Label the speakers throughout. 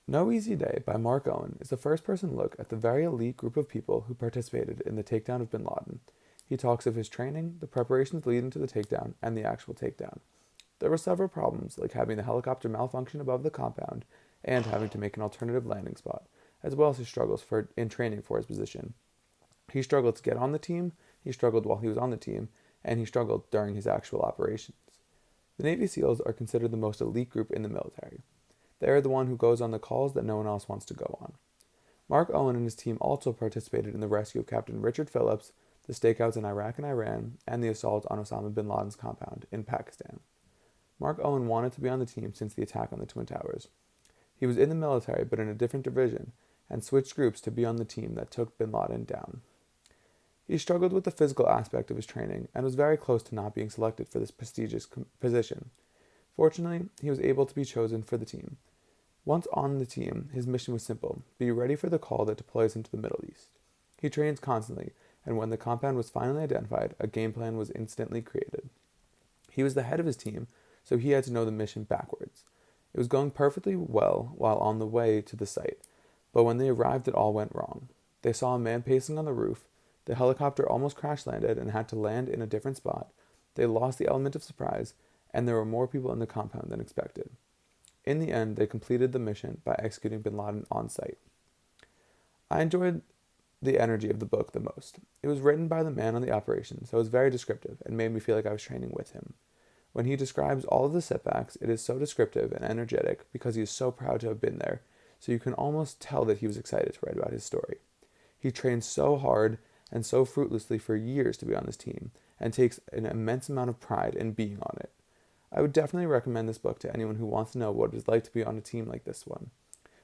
Speaker 1: No Easy Day by Mark Owen is a first-person look at the very elite group of people who participated in the takedown of bin Laden. He talks of his training, the preparations leading to the takedown, and the actual takedown. There were several problems, like having the helicopter malfunction above the compound and having to make an alternative landing spot, as well as his struggles in training for his position. He struggled to get on the team, he struggled while he was on the team, and he struggled during his actual operations. The Navy SEALs are considered the most elite group in the military. They are the one who goes on the calls that no one else wants to go on. Mark Owen and his team also participated in the rescue of Captain Richard Phillips, the stakeouts in Iraq and Iran, and the assault on Osama bin Laden's compound in Pakistan. Mark Owen wanted to be on the team since the attack on the Twin Towers. He was in the military but in a different division and switched groups to be on the team that took bin Laden down. He struggled with the physical aspect of his training and was very close to not being selected for this prestigious position. Fortunately, he was able to be chosen for the team. Once on the team, his mission was simple: be ready for the call that deploys him to the Middle East. He trains constantly, and when the compound was finally identified, a game plan was instantly created. He was the head of his team, so he had to know the mission backwards. It was going perfectly well while on the way to the site, but when they arrived, it all went wrong. They saw a man pacing on the roof. The helicopter almost crash landed and had to land in a different spot. They lost the element of surprise, and there were more people in the compound than expected. In the end, they completed the mission by executing bin Laden on site. I enjoyed the energy of the book the most. It was written by the man on the operation, so it was very descriptive and made me feel like I was training with him. When he describes all of the setbacks, it is so descriptive and energetic because he is so proud to have been there, so you can almost tell that he was excited to write about his story. He trained so hard and so fruitlessly for years to be on this team, and takes an immense amount of pride in being on it. I would definitely recommend this book to anyone who wants to know what it is like to be on a team like this one.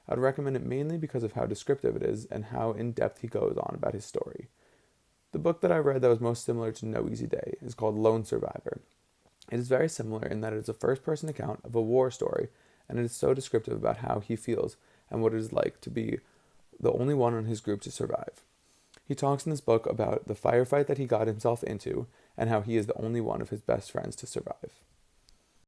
Speaker 1: I would recommend it mainly because of how descriptive it is and how in depth he goes on about his story. The book that I read that was most similar to No Easy Day is called Lone Survivor. It is very similar in that it is a first-person account of a war story, and it is so descriptive about how he feels and what it is like to be the only one in his group to survive. He talks in this book about the firefight that he got himself into and how he is the only one of his best friends to survive.